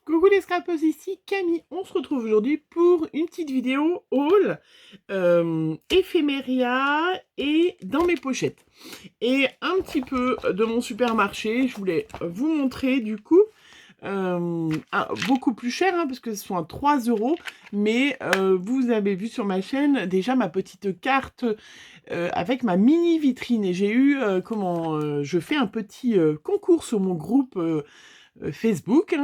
Coucou les scrappers, ici Camille. On se retrouve aujourd'hui pour une petite vidéo haul éphéméria et dans mes pochettes. Et un petit peu de mon supermarché, je voulais vous montrer du coup. Beaucoup plus cher parce que ce sont à 3 euros, mais vous avez vu sur ma chaîne déjà ma petite carte avec ma mini vitrine et j'ai eu je fais un petit concours sur mon groupe Facebook,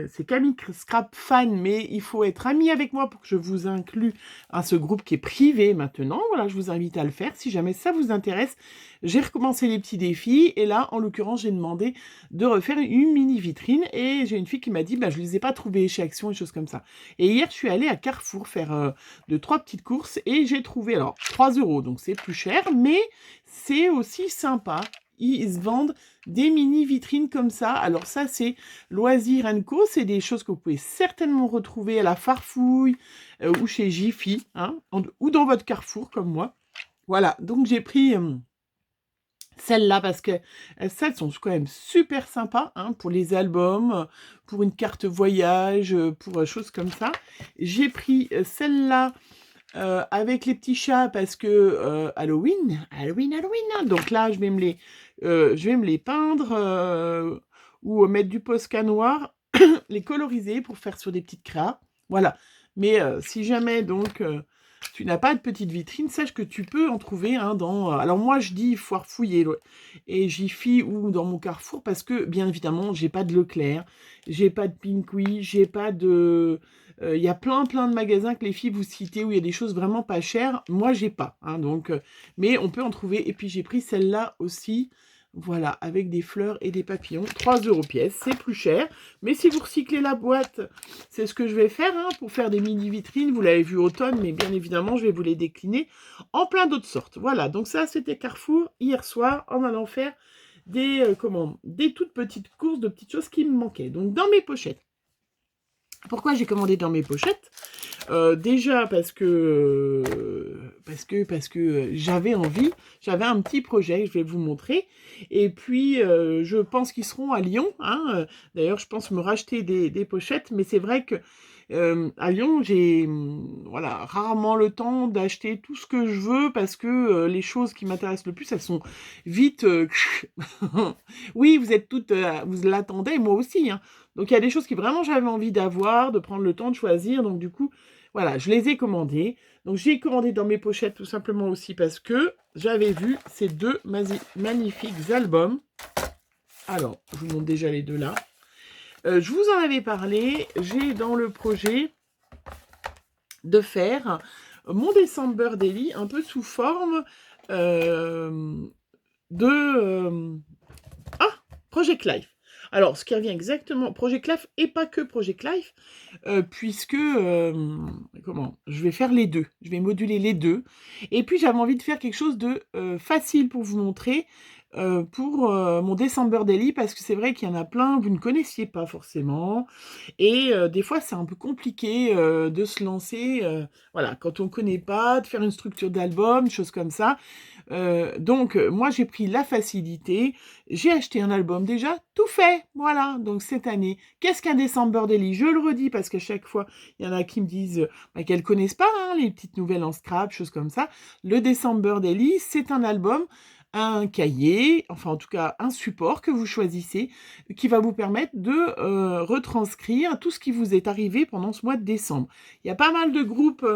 c'est Camille Scrap Fan, mais il faut être ami avec moi pour que je vous inclue à ce groupe qui est privé maintenant. Voilà, je vous invite à le faire si jamais ça vous intéresse. J'ai recommencé les petits défis et là, en l'occurrence, j'ai demandé de refaire une mini vitrine et j'ai une fille qui m'a dit, je les ai pas trouvées chez Action et choses comme ça. Et hier, je suis allée à Carrefour faire 2-3 petites courses et j'ai trouvé, alors 3 euros, donc c'est plus cher, mais c'est aussi sympa. Ils se vendent des mini vitrines comme ça. Alors ça, c'est Loisirs Co. C'est des choses que vous pouvez certainement retrouver à la Farfouille ou chez Jiffy, ou dans votre Carrefour comme moi. Voilà, donc j'ai pris celles-là parce que celles sont quand même super sympas pour les albums, pour une carte voyage, pour choses comme ça. J'ai pris celle-là avec les petits chats parce que Halloween. Donc là, je vais me les peindre ou mettre du Posca noir, les coloriser pour faire sur des petites créas. Voilà. Mais si jamais tu n'as pas de petite vitrine, sache que tu peux en trouver dans. Alors moi, je dis foire fouiller et Jiffy ou dans mon Carrefour parce que bien évidemment, j'ai pas de Leclerc, j'ai pas de Pinkui, j'ai pas de. Il y a plein de magasins que les filles vous citez où il y a des choses vraiment pas chères. Moi, j'ai pas. Mais on peut en trouver. Et puis, j'ai pris celle-là aussi. Voilà, avec des fleurs et des papillons. 3 euros pièce, c'est plus cher. Mais si vous recyclez la boîte, c'est ce que je vais faire pour faire des mini-vitrines. Vous l'avez vu automne, mais bien évidemment, je vais vous les décliner en plein d'autres sortes. Voilà, donc ça, c'était Carrefour hier soir en allant faire des toutes petites courses de petites choses qui me manquaient. Donc, dans mes pochettes. Pourquoi j'ai commandé dans mes pochettes déjà parce que j'avais envie, j'avais un petit projet, je vais vous montrer. Et puis, je pense qu'ils seront à Lyon. D'ailleurs, je pense me racheter des pochettes, mais c'est vrai que à Lyon, j'ai rarement le temps d'acheter tout ce que je veux parce que les choses qui m'intéressent le plus, elles sont vite. Oui, vous êtes toutes, vous l'attendez, moi aussi. Donc il y a des choses qui vraiment j'avais envie d'avoir, de prendre le temps de choisir. Donc du coup, voilà, je les ai commandées. Donc j'ai commandé dans mes pochettes tout simplement aussi parce que j'avais vu ces deux magnifiques albums. Alors, je vous montre déjà les deux là. Je vous en avais parlé. J'ai dans le projet de faire mon December Daily un peu sous forme de Project Life. Alors, ce qui revient exactement, Project Life et pas que Project Life, puisque, je vais faire les deux. Je vais moduler les deux. Et puis, j'avais envie de faire quelque chose de facile pour vous montrer, pour mon December Daily, parce que c'est vrai qu'il y en a plein, vous ne connaissiez pas forcément. Et des fois, c'est un peu compliqué de se lancer, quand on ne connaît pas, de faire une structure d'album, choses comme ça. Donc, moi, j'ai pris la facilité. J'ai acheté un album déjà tout fait. Voilà, donc cette année. Qu'est-ce qu'un December Daily? Je le redis parce qu'à chaque fois, il y en a qui me disent qu'elles ne connaissent pas les petites nouvelles en scrap, choses comme ça. Le December Daily, c'est un album, un cahier, enfin en tout cas un support que vous choisissez qui va vous permettre de retranscrire tout ce qui vous est arrivé pendant ce mois de décembre. Il y a pas mal de groupes,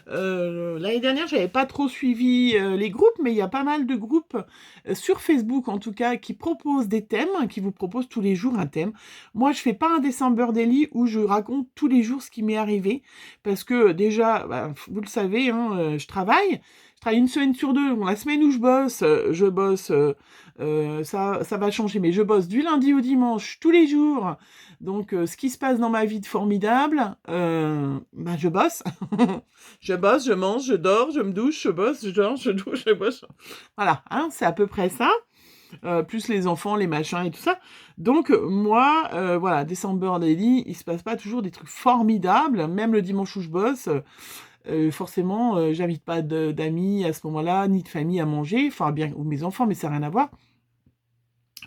l'année dernière j'avais pas trop suivi les groupes, mais il y a pas mal de groupes sur Facebook en tout cas qui proposent des thèmes, qui vous proposent tous les jours un thème. Moi je fais pas un December Daily où je raconte tous les jours ce qui m'est arrivé, parce que déjà, vous le savez, je travaille une semaine sur deux. Bon, la semaine où je bosse, ça va changer, mais je bosse du lundi au dimanche, tous les jours. Donc, ce qui se passe dans ma vie de formidable, je bosse. Je bosse, je mange, je dors, je me douche, je bosse, je dors, je douche, je bosse. Voilà, c'est à peu près ça. Plus les enfants, les machins et tout ça. Donc, moi, December Daily, il se passe pas toujours des trucs formidables. Même le dimanche où je bosse, forcément, j'invite pas d'amis à ce moment-là, ni de famille à manger, enfin bien, ou mes enfants, mais ça n'a rien à voir.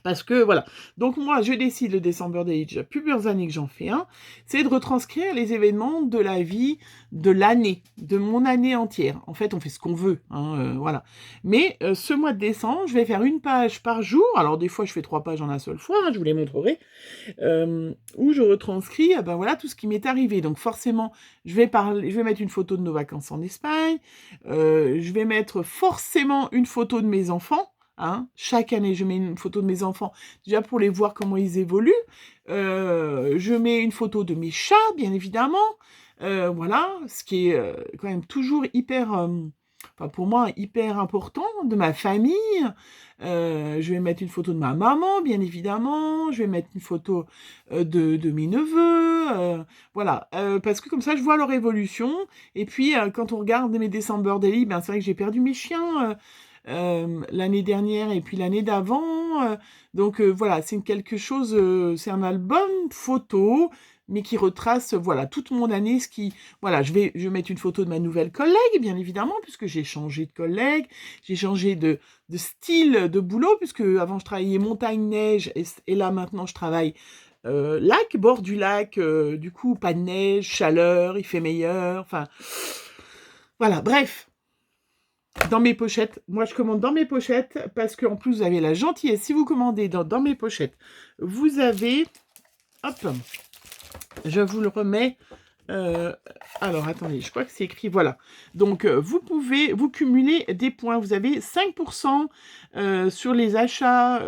Parce que voilà. Donc moi, je décide le December Daily, déjà plusieurs années que j'en fais un, c'est de retranscrire les événements de la vie de l'année, de mon année entière. En fait, on fait ce qu'on veut, hein, voilà. Mais ce mois de décembre, je vais faire une page par jour. Alors des fois, je fais 3 pages en un seul fois, hein, je vous les montrerai, où je retranscris, ben voilà, tout ce qui m'est arrivé. Donc forcément, je vais mettre une photo de nos vacances en Espagne, je vais mettre forcément une photo de mes enfants. Hein, chaque année, je mets une photo de mes enfants, déjà pour les voir comment ils évoluent. Je mets une photo de mes chats, bien évidemment. Voilà, ce qui est quand même toujours hyper, enfin pour moi, hyper important, de ma famille. Je vais mettre une photo de ma maman, bien évidemment. Je vais mettre une photo de mes neveux. Voilà, parce que comme ça, je vois leur évolution. Et puis, quand on regarde mes December Daily, ben, c'est vrai que j'ai perdu mes chiens l'année dernière et puis l'annais d'avant. Donc voilà, c'est quelque chose, c'est un album photo, mais qui retrace voilà toute mon année. Voilà, je vais mettre une photo de ma nouvelle collègue, bien évidemment, puisque j'ai changé de collègue, j'ai changé de style de boulot, puisque avant je travaillais montagne-neige et là maintenant je travaille lac, bord du lac, du coup pas de neige, chaleur, il fait meilleur, enfin voilà, bref. Dans mes pochettes, moi je commande dans mes pochettes parce qu'en plus vous avez la gentillesse, si vous commandez dans mes pochettes, vous avez, hop, je vous le remets, alors attendez, je crois que c'est écrit, voilà. Donc vous cumuler des points, vous avez 5% sur les achats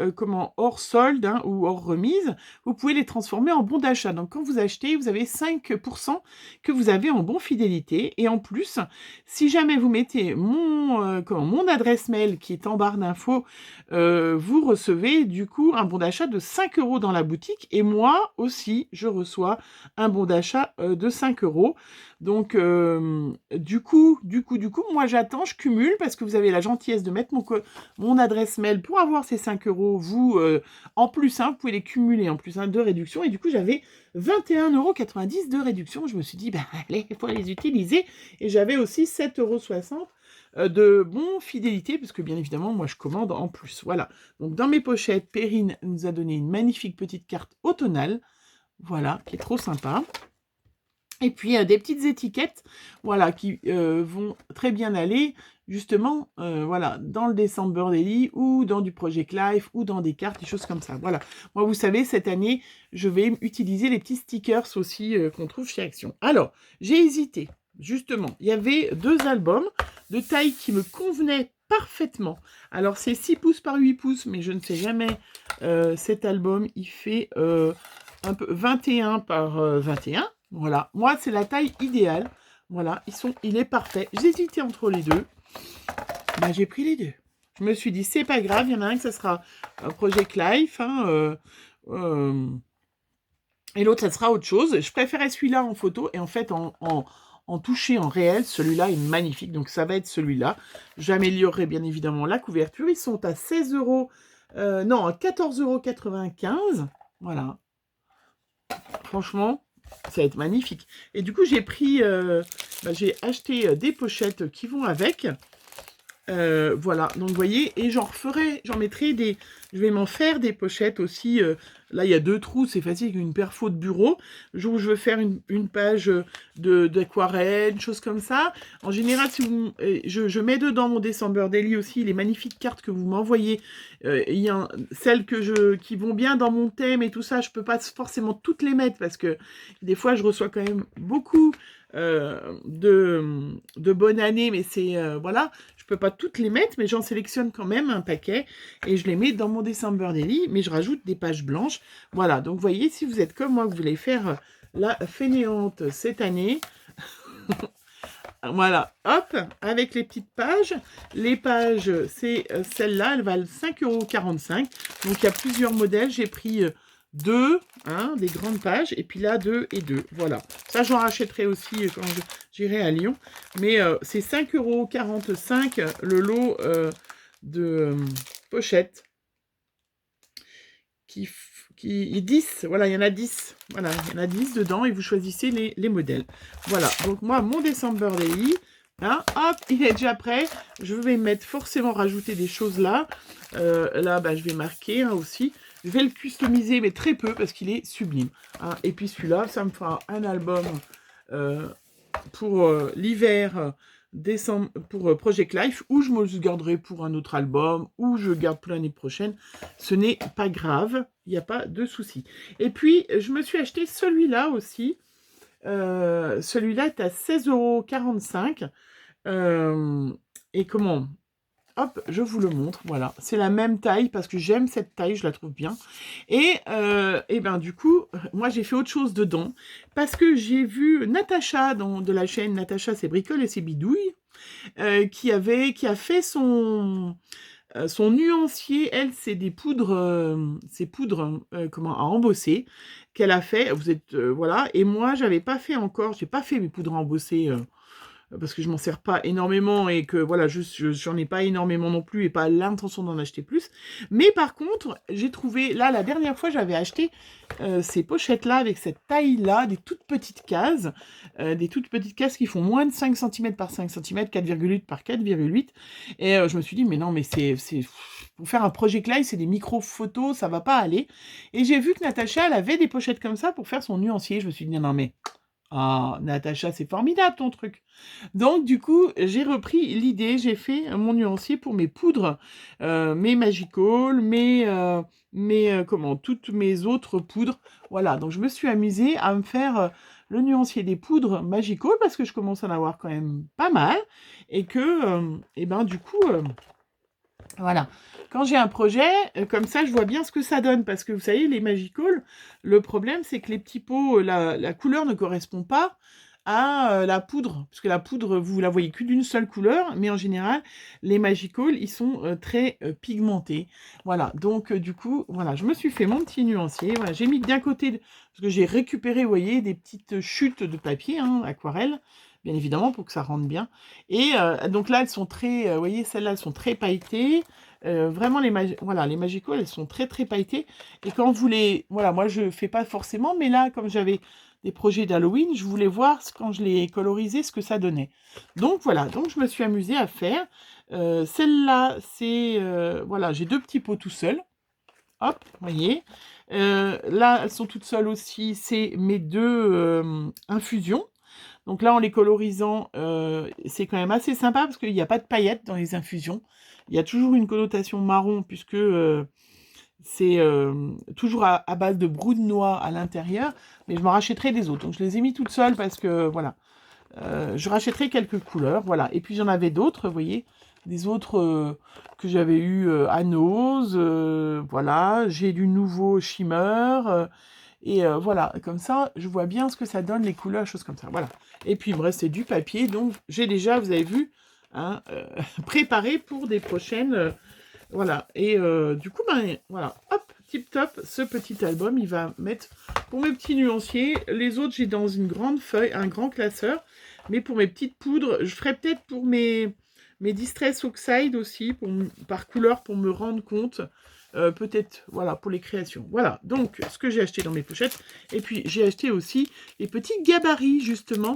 hors solde, hein, ou hors remise, vous pouvez les transformer en bons d'achat. Donc quand vous achetez, vous avez 5% que vous avez en bon fidélité. Et en plus, si jamais vous mettez mon adresse mail qui est en barre d'infos, vous recevez du coup un bon d'achat de 5 € dans la boutique. Et moi aussi, je reçois un bon d'achat de 5 €. Donc, du coup, moi j'attends, je cumule parce que vous avez la gentillesse de mettre mon adresse mail pour avoir ces 5 €. Vous, en plus, hein, vous pouvez les cumuler en plus, hein, de réduction. Et du coup, j'avais 21,90 € de réduction. Je me suis dit, ben allez, il faut les utiliser. Et j'avais aussi 7,60 € de bon fidélité, parce que bien évidemment, moi je commande en plus. Voilà. Donc, dans mes pochettes, Perrine nous a donné une magnifique petite carte automnale. Voilà, qui est trop sympa. Et puis, des petites étiquettes, voilà, qui vont très bien aller, justement, voilà, dans le December Daily, ou dans du Project Life, ou dans des cartes, des choses comme ça. Voilà. Moi, vous savez, cette année, je vais utiliser les petits stickers aussi qu'on trouve chez Action. Alors, j'ai hésité, justement. Il y avait 2 albums de taille qui me convenaient parfaitement. Alors, c'est 6 pouces par 8 pouces, mais je ne sais jamais. Cet album, il fait un peu 21 par 21. Voilà, moi c'est la taille idéale. Voilà, il est parfait. J'hésitais entre les deux. Ben, j'ai pris les deux. Je me suis dit, c'est pas grave, il y en a un que ça sera Project Life, hein, et l'autre ça sera autre chose. Je préférais celui-là en photo, et en fait en touché, en réel, celui-là est magnifique, donc ça va être celui-là. J'améliorerai bien évidemment la couverture. Ils sont à 16 €, non, à 14,95 €. Voilà. Franchement, ça va être magnifique. Et du coup, j'ai acheté des pochettes qui vont avec. Voilà, donc vous voyez, et j'en mettrai je vais m'en faire des pochettes aussi. Là, il y a 2 trous, c'est facile, une perfo de bureau. Le jour où je veux faire une page d'aquarelle, une chose comme ça. En général, si je mets dedans mon December Daily aussi les magnifiques cartes que vous m'envoyez. Il y a celles qui vont bien dans mon thème et tout ça. Je peux pas forcément toutes les mettre parce que des fois, je reçois quand même beaucoup de bonne année, mais c'est voilà, je peux pas toutes les mettre, mais j'en sélectionne quand même un paquet et je les mets dans mon December Daily, mais je rajoute des pages blanches. Voilà, donc vous voyez, si vous êtes comme moi, que vous voulez faire la fainéante cette année, voilà, hop, avec les petites pages. Les pages, c'est celle-là, elles valent 5,45 €. Donc il y a plusieurs modèles, j'ai pris 2, hein, des grandes pages, et puis là 2 et 2, voilà. Ça, j'en rachèterai aussi quand j'irai à Lyon. Mais c'est 5,45 € le lot de pochettes. Qui 10, voilà, il y en a 10. Voilà, il y en a 10 dedans, et vous choisissez les modèles. Voilà, donc moi, mon December Daily, hein, hop, il est déjà prêt. Je vais mettre forcément rajouter des choses là. Là, bah, je vais marquer, hein, aussi. Je vais le customiser, mais très peu, parce qu'il est sublime. Hein. Et puis celui-là, ça me fera un album pour l'hiver, décembre, pour Project Life, ou je me le garderai pour un autre album, ou je garde pour l'année prochaine. Ce n'est pas grave, il n'y a pas de souci. Et puis, je me suis acheté celui-là aussi. Celui-là est à 16,45 €. Et comment? Hop, je vous le montre, voilà. C'est la même taille, parce que j'aime cette taille, je la trouve bien. Et ben du coup, moi j'ai fait autre chose dedans, parce que j'ai vu Natacha, de la chaîne Natacha, c'est Bricole et ses bidouilles, qui a fait son nuancier. Elle, c'est des poudres, comment, à embosser, qu'elle a fait. Vous êtes, voilà. Et moi, j'avais pas fait encore, j'ai pas fait mes poudres à embosser, parce que je m'en sers pas énormément et que voilà, j'en ai pas énormément non plus et pas l'intention d'en acheter plus. Mais par contre, j'ai trouvé, là, la dernière fois, j'avais acheté ces pochettes-là avec cette taille-là, des toutes petites cases qui font moins de 5 cm par 5 cm, 4,8 par 4,8. Et je me suis dit, mais non, mais c'est pour faire un Project Live, c'est des micro-photos, ça va pas aller. Et j'ai vu que Natacha, elle avait des pochettes comme ça pour faire son nuancier. Je me suis dit, non, mais... Ah, Natacha, c'est formidable ton truc. Donc, du coup, j'ai repris l'idée, j'ai fait mon nuancier pour mes poudres, mes Magical, toutes mes autres poudres. Voilà, donc je me suis amusée à me faire le nuancier des poudres Magical, parce que je commence à en avoir quand même pas mal, et que, et ben, du coup... voilà. Quand j'ai un projet, comme ça, je vois bien ce que ça donne. Parce que, vous savez, les Magical, le problème, c'est que les petits pots, la couleur ne correspond pas à la poudre. Parce que la poudre, vous la voyez que d'une seule couleur. Mais en général, les Magical, ils sont très pigmentés. Voilà. Donc, du coup, voilà, je me suis fait mon petit nuancier. Voilà, j'ai mis d'un côté, parce que j'ai récupéré, vous voyez, des petites chutes de papier, hein, aquarelle. Bien évidemment, pour que ça rentre bien. Et donc là, elles sont très... vous voyez, celles-là, elles sont très pailletées. Vraiment, les Magical, elles sont très, très pailletées. Et quand vous les... Voilà, moi, je fais pas forcément. Mais là, comme j'avais des projets d'Halloween, je voulais voir, quand je les colorisais, ce que ça donnait. Donc, voilà. Donc, je me suis amusée à faire. Celle-là, c'est... voilà, j'ai 2 petits pots tout seuls. Hop, vous voyez. Là, elles sont toutes seules aussi. C'est mes 2 infusions. Donc là, en les colorisant, c'est quand même assez sympa parce qu'il n'y a pas de paillettes dans les infusions. Il y a toujours une connotation marron puisque c'est toujours à base de brou de noix à l'intérieur. Mais je m'en rachèterai des autres. Donc je les ai mis toutes seules parce que, voilà. Je rachèterai quelques couleurs, voilà. Et puis j'en avais d'autres, vous voyez. Des autres que j'avais eu à Nose. Voilà. J'ai du nouveau Shimmer. Et voilà, comme ça, je vois bien ce que ça donne, les couleurs, choses comme ça. Voilà. Et puis, il me restait du papier. Donc, j'ai déjà, vous avez vu, hein, préparé pour des prochaines... voilà. Et du coup, ben, voilà. Hop, tip top, ce petit album, il va mettre pour mes petits nuanciers. Les autres, j'ai dans une grande feuille, un grand classeur. Mais pour mes petites poudres, je ferai peut-être pour mes Distress Oxide aussi, par couleur, pour me rendre compte... peut-être, voilà, pour les créations. Voilà, donc, ce que j'ai acheté dans mes pochettes. Et puis, j'ai acheté aussi les petits gabarits, justement,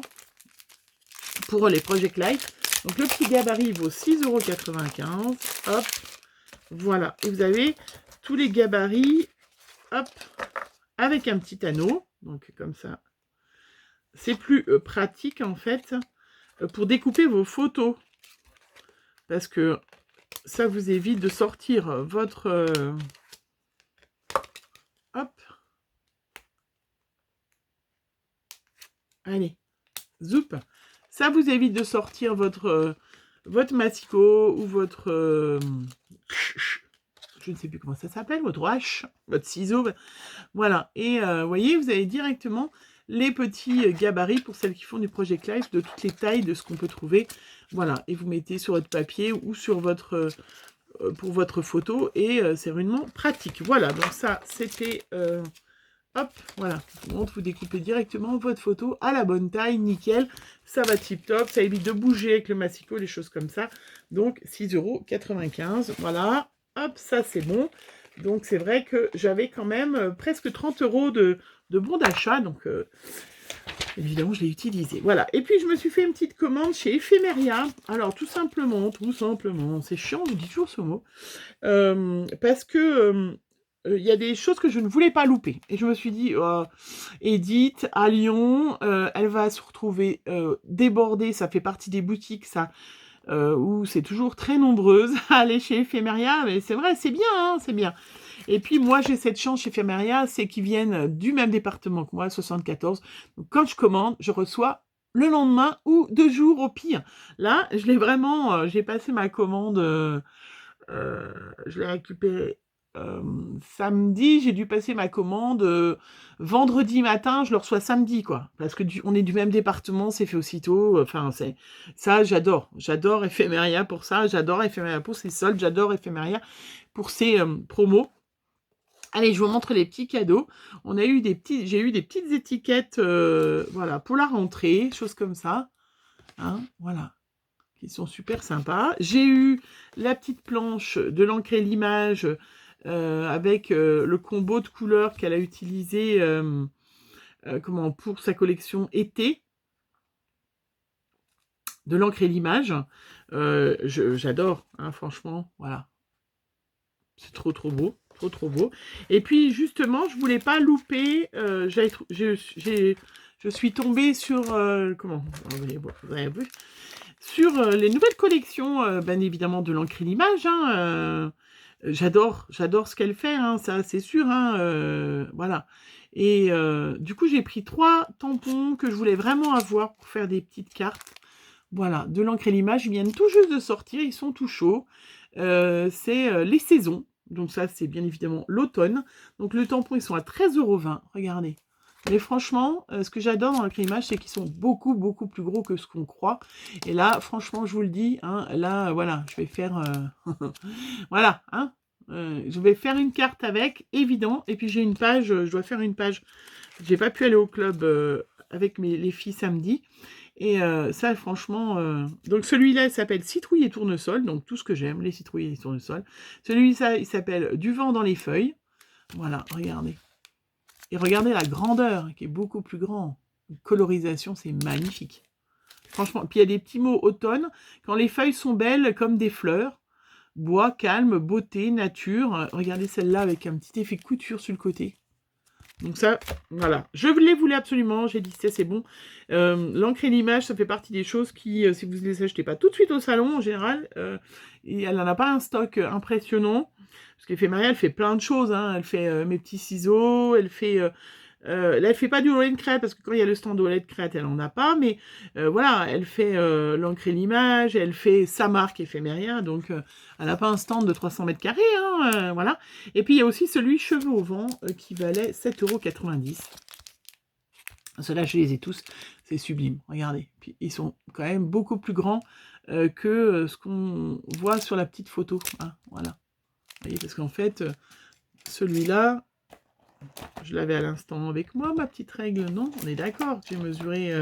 pour les Project Life. Donc, le petit gabarit vaut 6,95 €. Hop, voilà. Et vous avez tous les gabarits, hop, avec un petit anneau. Donc, comme ça. C'est plus pratique, en fait, pour découper vos photos. Parce que ça vous évite de sortir votre... hop. Allez, zoup. Ça vous évite de sortir votre massicot ou votre... je ne sais plus comment ça s'appelle, votre hache, votre ciseau. Voilà. Et vous voyez, vous avez directement les petits gabarits pour celles qui font du Project Life, de toutes les tailles de ce qu'on peut trouver. Voilà. Et vous mettez sur votre papier ou sur votre... pour votre photo. Et c'est vraiment pratique. Voilà. Donc ça, c'était... hop, voilà, je vous montre, vous découpez directement votre photo à la bonne taille, nickel, ça va tip top, ça évite de bouger avec le massicot, les choses comme ça. Donc 6,95 €, voilà, hop, ça c'est bon. Donc c'est vrai que j'avais quand même presque 30 € de bon d'achat, donc évidemment je l'ai utilisé. Voilà, et puis je me suis fait une petite commande chez Ephemeria. Alors tout simplement, c'est chiant, je dis toujours ce mot, parce que... il y a des choses que je ne voulais pas louper. Et je me suis dit, Edith, à Lyon, elle va se retrouver débordée. Ça fait partie des boutiques, ça, où c'est toujours très nombreuse à aller chez Ephemeria. Mais c'est vrai, c'est bien, hein, c'est bien. Et puis moi, j'ai cette chance chez Ephemeria, c'est qu'ils viennent du même département que moi, 74. Donc quand je commande, je reçois le lendemain ou 2 jours au pire. Là, je l'ai vraiment, j'ai passé ma commande, je l'ai récupérée samedi, j'ai dû passer ma commande vendredi matin, je le reçois samedi, quoi. Parce que on est du même département, c'est fait aussitôt. Enfin, c'est ça, j'adore Ephemeria pour ça, j'adore Ephemeria pour ses soldes, j'adore Ephemeria pour ses promos. Allez, je vous montre les petits cadeaux. J'ai eu des petites étiquettes, voilà, pour la rentrée, choses comme ça, hein, voilà, qui sont super sympas. J'ai eu la petite planche de l'encre et l'image avec le combo de couleurs qu'elle a utilisé pour sa collection été, de l'encre et l'image. J'adore, hein, franchement, voilà. C'est trop beau, trop beau. Et puis justement, je voulais pas louper. Je suis tombée sur sur les nouvelles collections, bien évidemment de l'encre et l'image. Hein, j'adore ce qu'elle fait, hein, ça c'est sûr. Hein, voilà. Et du coup, j'ai pris 3 tampons que je voulais vraiment avoir pour faire des petites cartes. Voilà, de l'encre et l'image, ils viennent tout juste de sortir, ils sont tout chauds. C'est les saisons, donc ça c'est bien évidemment l'automne. Donc le tampon, ils sont à 13,20 €, regardez. Mais franchement, ce que j'adore dans l'encre et l'image, c'est qu'ils sont beaucoup plus gros que ce qu'on croit. Et là, franchement, je vous le dis, hein, là, voilà, je vais faire... voilà, hein, je vais faire une carte avec, évidemment. Et puis j'ai une page, je dois faire une page. J'ai pas pu aller au club avec les filles samedi. Et ça, franchement... Donc, celui-là, il s'appelle Citrouille et Tournesol. Donc, tout ce que j'aime, les citrouilles et les tournesols. Celui-là, il s'appelle Du vent dans les feuilles. Voilà, regardez. Et regardez la grandeur, qui est beaucoup plus grand. La colorisation, c'est magnifique. Franchement, puis il y a des petits mots automne. Quand les feuilles sont belles, comme des fleurs. Bois, calme, beauté, nature. Regardez celle-là avec un petit effet couture sur le côté. Donc ça, voilà. Je les voulais absolument. J'ai dit, c'est bon. L'encre et l'image, ça fait partie des choses qui, si vous ne les achetez pas tout de suite au salon, en général, et elle n'en a pas un stock impressionnant. Parce qu'Ephemeria, elle fait plein de choses. Hein. Elle fait mes petits ciseaux, elle fait... là, elle fait pas du Oled Crête, parce que quand il y a le stand Oled Crête, elle en a pas, mais voilà, elle fait l'encre et l'image, elle fait sa marque Ephemeria, donc elle n'a pas un stand de 300 mètres carrés, hein, voilà. Et puis il y a aussi celui Cheveux au vent, qui valait 7,90 €. Ceux-là, je les ai tous, c'est sublime, regardez. Puis ils sont quand même beaucoup plus grands que ce qu'on voit sur la petite photo, hein, voilà. Vous voyez, parce qu'en fait, celui-là, je l'avais à l'instant avec moi, ma petite règle, non? On est d'accord, j'ai mesuré...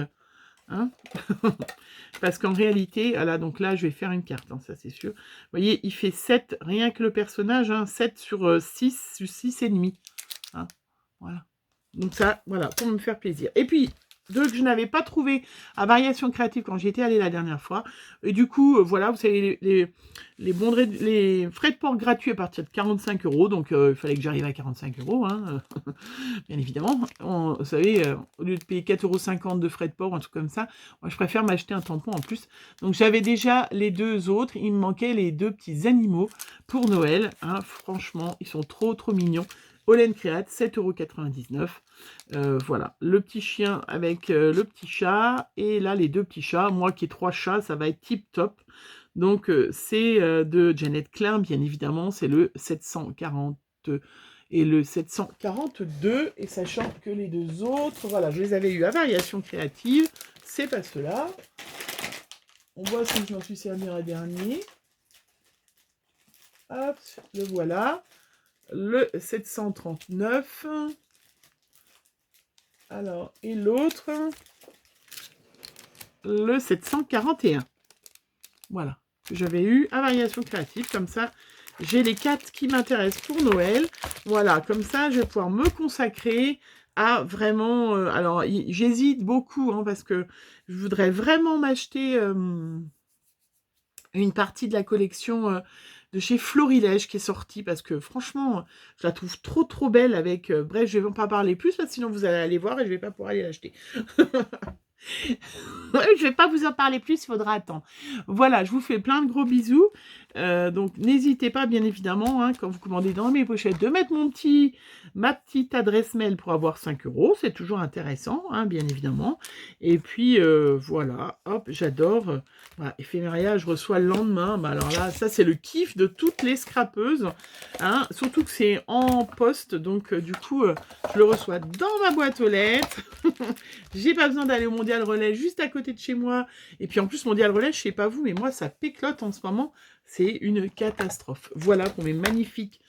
hein. Parce qu'en réalité, voilà, donc là, je vais faire une carte, hein, ça c'est sûr. Vous voyez, il fait 7, rien que le personnage, hein, 7 sur 6 et demi. Hein, voilà. Donc ça, voilà, pour me faire plaisir. Et puis, deux que je n'avais pas trouvé à Variation Créative quand j'y étais allée la dernière fois. Et du coup, voilà, vous savez, les frais de port gratuits à partir de 45 €. Donc, il fallait que j'arrive à 45 €, hein, bien évidemment. Vous savez, au lieu de payer 4,50 € de frais de port, un truc comme ça, moi, je préfère m'acheter un tampon en plus. Donc, j'avais déjà les 2 autres. Il me manquait les 2 petits animaux pour Noël. Hein. Franchement, ils sont trop mignons. Olen Create, 7,99 €. Voilà, le petit chien avec le petit chat, et là les 2 petits chats. Moi qui ai 3 chats, ça va être tip top. Donc c'est de Janet Klein, bien évidemment, c'est le 740 et le 742, et sachant que les 2 autres, voilà, je les avais eu à Variation Créative, c'est pas ceux-là. On voit si je m'en suis servi un dernier. Hop, le voilà. Le 739. Alors, et l'autre, le 741. Voilà, que j'avais eu à Variation Créative. Comme ça, j'ai les 4 qui m'intéressent pour Noël. Voilà, comme ça, je vais pouvoir me consacrer à vraiment... alors, j'hésite beaucoup, hein, parce que je voudrais vraiment m'acheter une partie de la collection de chez Florilège qui est sortie parce que franchement, je la trouve trop trop belle avec... bref, je vais pas parler plus parce que sinon vous allez aller voir et je vais pas pouvoir aller l'acheter. Ouais, je vais pas vous en parler plus, il faudra attendre. Voilà, je vous fais plein de gros bisous. Donc n'hésitez pas, bien évidemment, hein, quand vous commandez dans mes pochettes, de mettre ma petite adresse mail pour avoir 5 €. C'est toujours intéressant, hein, bien évidemment. Et puis voilà, hop, j'adore. Voilà, Éphéméria, je reçois le lendemain. Bah, alors là, ça c'est le kiff de toutes les scrapeuses. Hein, surtout que c'est en poste, donc du coup, je le reçois dans ma boîte aux lettres. J'ai pas besoin d'aller au Mondial Relais juste à côté de chez moi. Et puis en plus, Mondial Relais, je sais pas vous, mais moi, ça péclote en ce moment. C'est une catastrophe. Voilà pour mes magnifiques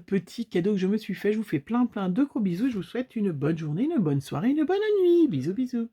petits cadeaux que je me suis fait. Je vous fais plein de gros bisous. Je vous souhaite une bonne journée, une bonne soirée, une bonne nuit. Bisous, bisous.